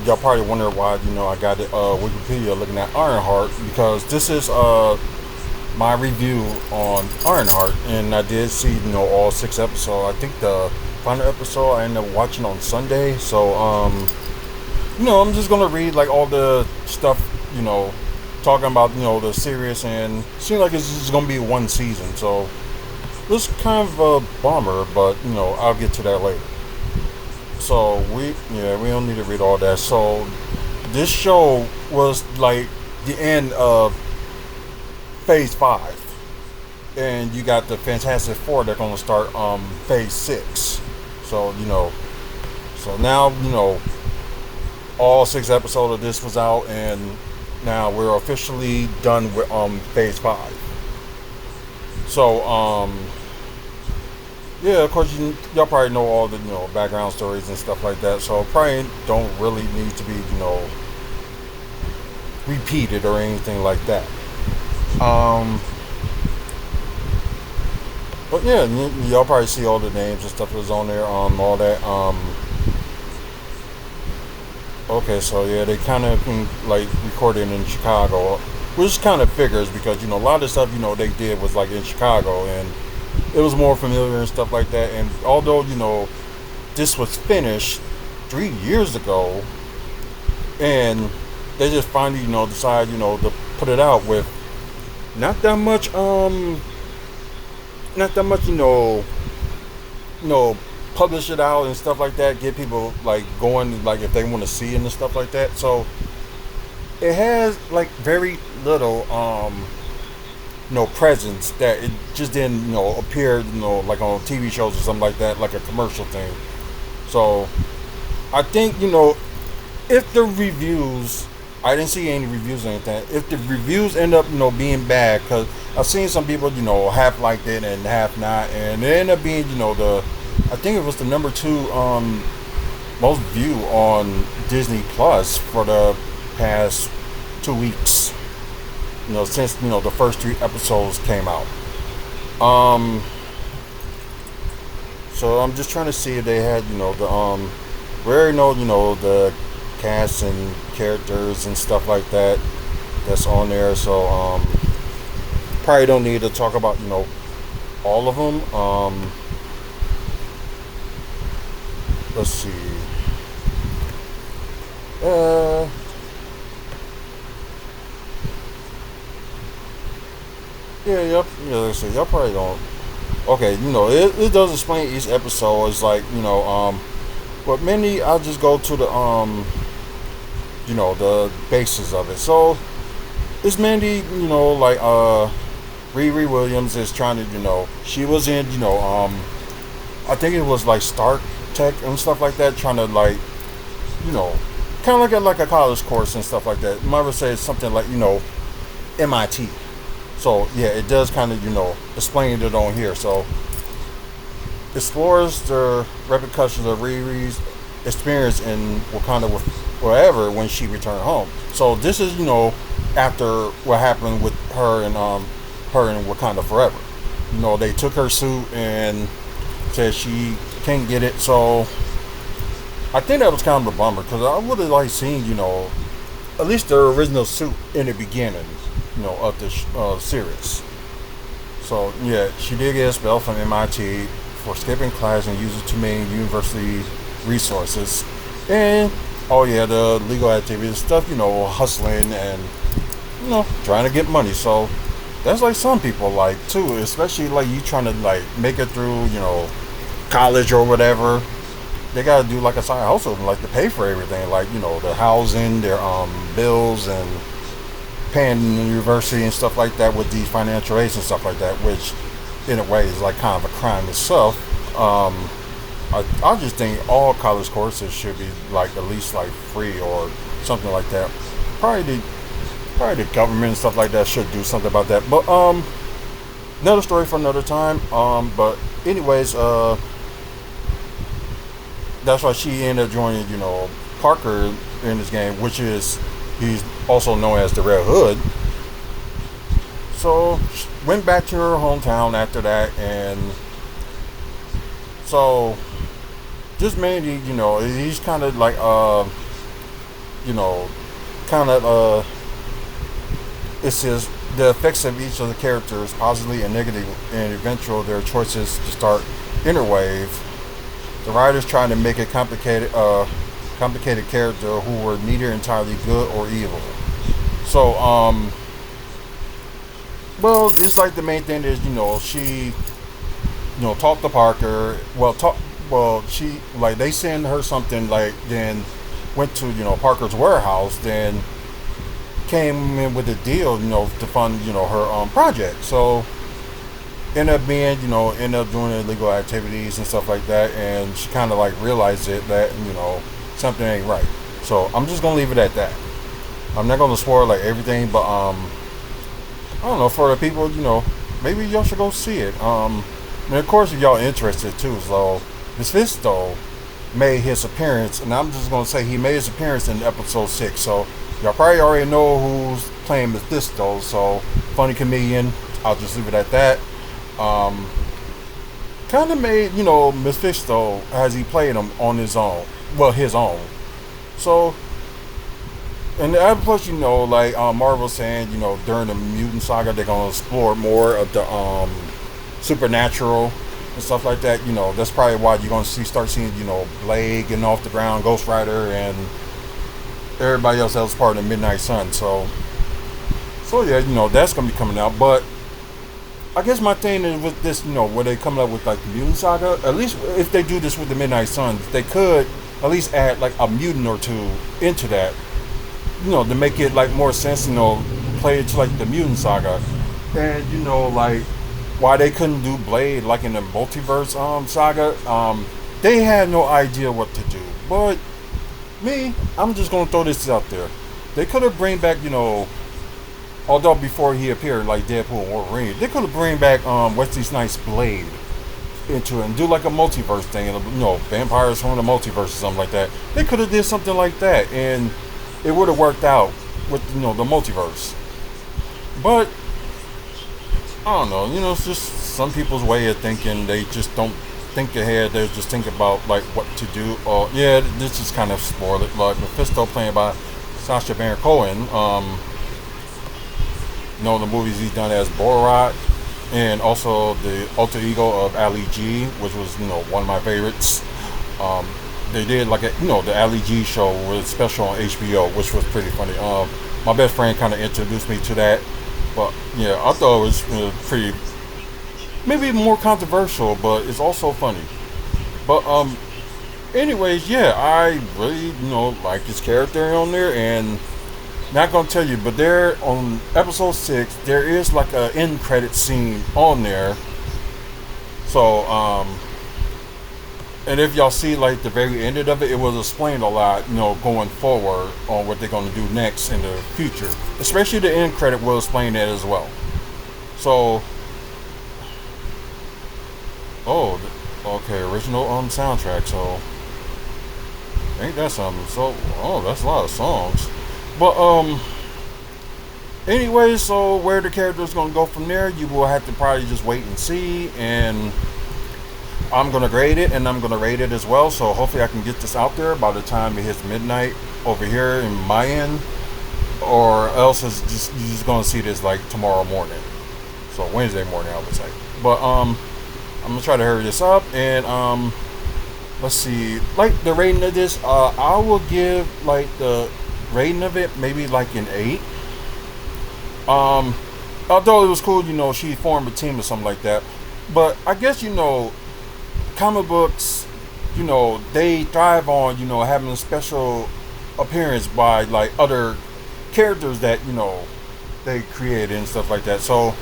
y'all probably wonder why I got it Wikipedia looking at Ironheart, because this is my review on Ironheart, and I did see all 6 episodes. I think the final episode I ended up watching on Sunday. So I'm just gonna read like all the stuff talking about the series, and seems like it's just gonna be one season. So this is kind of a bummer, but I'll get to that later. So we don't need to read all that. So this show was like the end of Phase 5, and you got the Fantastic Four. They're gonna start Phase 6. So so now all 6 episodes of this was out, and now we're officially done with Phase 5. So yeah, of course y'all probably know all the background stories and stuff like that. So probably don't really need to be repeated or anything like that. But yeah, y'all probably see all the names and stuff that's on there, all that. Okay, so yeah, they kind of like recorded in Chicago, which kind of figures because a lot of the stuff they did was like in Chicago, and it was more familiar and stuff like that. And although this was finished 3 years ago, and they just finally decided to put it out with not that much publish it out and stuff like that, get people like going, like if they want to see it and stuff like that. So it has like very little presence, that it just didn't appear like on TV shows or something like that, like a commercial thing. So I think if the reviews, I didn't see any reviews or anything. If the reviews end up, being bad, because I've seen some people, half liked it and half not, and it ended up being, I think it was the number 2 most view on Disney Plus for the past 2 weeks. Since the first 3 episodes came out. So I'm just trying to see if they had we already know the cast and characters and stuff like that that's on there. So probably don't need to talk about all of them. Let's see. Yep. Yeah, let's see. Y'all probably don't. Okay, it does explain each episode. It's like but mainly I'll just go to the the basis of it. So it's mainly like Riri Williams is trying to she was in I think it was like Star Tech and stuff like that, trying to like kind of like a college course and stuff like that. Mother says something like MIT. So yeah, it does kind of explain it on here. So explores the repercussions of Riri's experience in Wakanda wherever when she returned home. So this is after what happened with her and Wakanda Forever. They took her suit and said she can't get it. So I think that was kind of a bummer, because I would have liked seeing at least the original suit in the beginning of the series. So yeah, she did get expelled from MIT for skipping class and using too many university resources, and the legal activities stuff, hustling and trying to get money. So that's like some people like too, especially like you trying to like make it through college or whatever. They gotta do like a side hustle and like to pay for everything, like the housing, their bills, and paying the university and stuff like that with these financial aids and stuff like that, which in a way is like kind of a crime itself. I just think all college courses should be like at least like free or something like that. Probably the government and stuff like that should do something about that. But another story for another time. But anyways, that's why she ended up joining Parker in this game, which is he's also known as the Red Hood. So went back to her hometown after that, and so just mainly he's kind of like you know, kind of it says the effects of each of the characters, positively and negative, and eventual their choices to start interwave. The writers trying to make a complicated character who were neither entirely good or evil. So, well, just like the main thing is, she, talked to Parker. She like they send her something like then went to Parker's warehouse, then came in with a deal, to fund her project. So end up being, end up doing illegal activities and stuff like that, and she kind of like realized it that something ain't right. So I'm just gonna leave it at that. I'm not gonna spoil like everything, but I don't know, for the people, maybe y'all should go see it. And of course, if y'all interested too, so Mephisto made his appearance, and I'm just gonna say he made his appearance in episode 6. So y'all probably already know who's playing Mephisto. So funny comedian. I'll just leave it at that. Kind of made Mephisto as he played him on his own. Well, his own. So. And plus, like Marvel saying, during the Mutant Saga, they're gonna explore more of the supernatural and stuff like that. That's probably why you're gonna start seeing, Blade getting off the ground, Ghost Rider, and everybody else that was part of the Midnight Sun. So yeah, that's gonna be coming out. But I guess my thing is with this, where they coming up with like the Mutant Saga. At least if they do this with the Midnight Sun, they could at least add like a mutant or two into that. To make it like more sense, play it to like the Mutant Saga. And like why they couldn't do Blade like in the multiverse saga, they had no idea what to do. But me, I'm just gonna throw this out there. They could have bring back, although before he appeared like Deadpool and Wolverine, they could have bring back Wesley Snipes' Blade into it and do like a multiverse thing, vampires from the multiverse or something like that. They could have did something like that, and it would have worked out with the multiverse. But I don't know, it's just some people's way of thinking. They just don't think ahead. They just think about like what to do. Yeah, this is kind of spoiled. Like Mephisto playing by Sacha Baron Cohen. The movies he's done as Borat, and also the alter ego of Ali G, which was one of my favorites. They did like the Ali G show was special on HBO, which was pretty funny. My best friend kind of introduced me to that, but yeah, I thought it was pretty, maybe more controversial, but it's also funny. But anyways, yeah, I really like his character on there, and not gonna tell you, but there on episode 6 there is like a end credit scene on there. So and if y'all see like the very end of it, it was explained a lot, going forward on what they're going to do next in the future. Especially the end credit will explain that as well. So, okay, original soundtrack. So, ain't that something? So, that's a lot of songs. But anyway, so where the character's going to go from there, you will have to probably just wait and see. And I'm going to grade it, and I'm going to rate it as well. So hopefully I can get this out there by the time it hits midnight over here in my end. Or else you're just going to see this like tomorrow morning. So Wednesday morning, I would say. But I'm going to try to hurry this up. And let's see. Like the rating of this, I will give like the rating of it maybe like an 8. Although it was cool, she formed a team or something like that. But I guess, comic books, they thrive on, having a special appearance by like other characters that, they created and stuff like that. So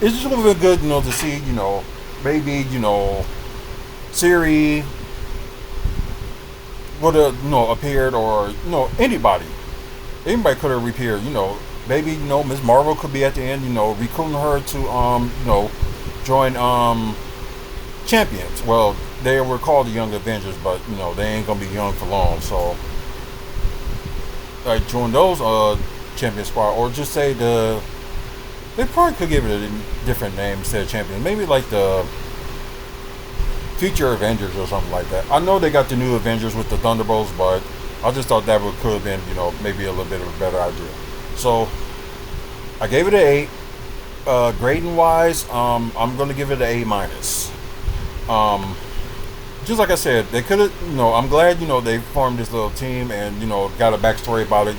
it's just gonna be good, to see, maybe, Siri would have, appeared, or, anybody could have appeared, maybe, Ms. Marvel could be at the end, recruiting her to, join, Champions. Well, they were called the Young Avengers, but they ain't gonna be young for long. So, like join those Champion Squad, or just say they probably could give it a different name instead of Champions. Maybe like the Future Avengers or something like that. I know they got the new Avengers with the Thunderbolts, but I just thought that could have been, maybe a little bit of a better idea. So I gave it an 8. Grading wise, I'm gonna give it an A minus. Um, just like I said, they could have, I'm glad, they formed this little team and, got a backstory about it,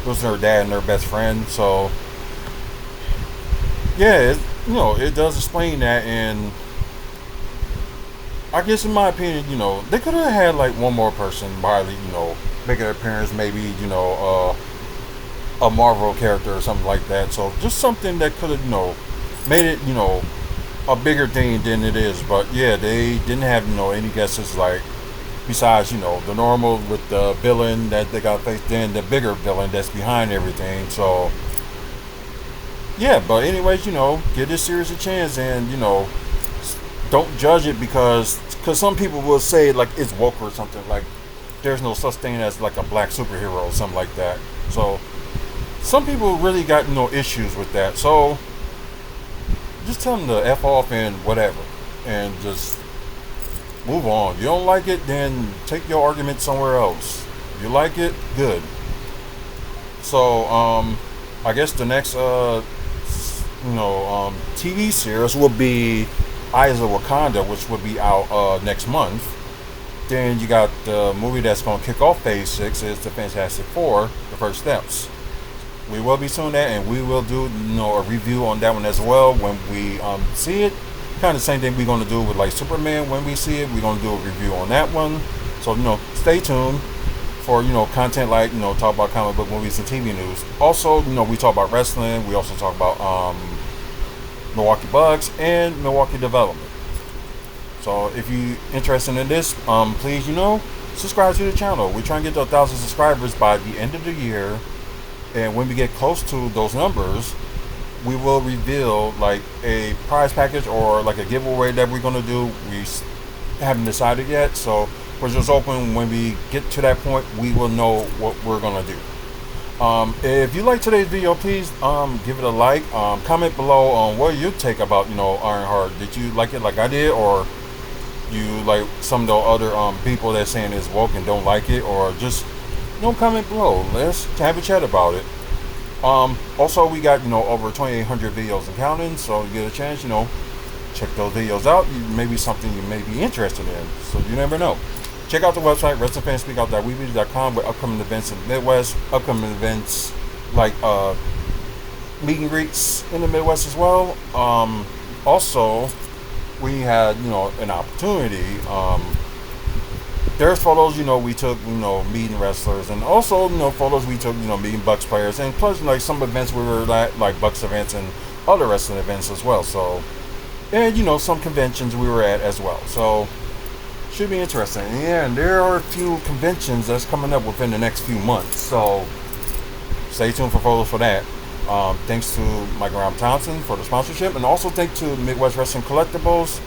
losing her dad and her best friend. So, yeah, it does explain that. And I guess, in my opinion, they could have had like one more person, probably, make an appearance, maybe, a Marvel character or something like that. So, just something that could have, made it, a bigger thing than it is. But yeah, they didn't have any guesses like besides the normal with the villain that they got faced, then the bigger villain that's behind everything. So yeah, but anyways, give this series a chance and don't judge it because some people will say like it's woke or something like there's no such thing as like a black superhero or something like that. So some people really got no issues with that. So just tell them to F off and whatever. And just move on. You don't like it, then take your argument somewhere else. You like it, good. So, I guess the next, TV series will be Eyes of Wakanda, which will be out next month. Then you got the movie that's going to kick off Phase 6 is The Fantastic Four, The First Steps. We will be soon that, and we will do a review on that one as well when we see it. Kind of the same thing we're going to do with like Superman when we see it. We're going to do a review on that one. So stay tuned for content like talk about comic book movies and TV news. Also we talk about wrestling. We also talk about Milwaukee Bucks and Milwaukee Development. So if you're interested in this, please subscribe to the channel. We're trying to get to 1,000 subscribers by the end of the year. And when we get close to those numbers, we will reveal like a prize package or like a giveaway that we're going to do. We haven't decided yet, so we're just open. When we get to that point, we will know what we're going to do. If you like today's video, please give it a like. Comment below on what you take about Ironheart. Did you like it like I did, or you like some of the other people that saying it's woke and don't like it, or just comment below. Let's have a chat about it. Also, we got over 2,800 videos and counting, so you get a chance, check those videos out. Maybe something you may be interested in, so you never know. Check out the website wrestlingfanspeakout.weebly.com with upcoming events in the Midwest, upcoming events like meet and greets in the Midwest as well. Also, we had an opportunity. There's photos, we took, meeting wrestlers, and also, photos we took, meeting Bucks players, and plus, like, some events we were at, like Bucks events and other wrestling events as well. So, and, some conventions we were at as well. So, should be interesting. Yeah, and there are a few conventions that's coming up within the next few months. So, stay tuned for photos for that. Thanks to Mike and Rob Thompson for the sponsorship, and also thanks to Midwest Wrestling Collectibles.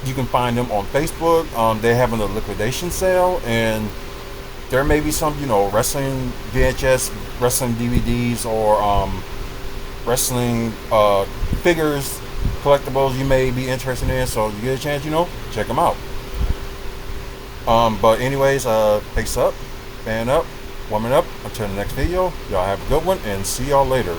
You can find them on Facebook. They're having a liquidation sale, and there may be some, wrestling VHS, wrestling DVDs, or wrestling figures, collectibles you may be interested in. So you get a chance, check them out. But anyways, face up, fan up, warming up. Until the next video, y'all have a good one, and see y'all later.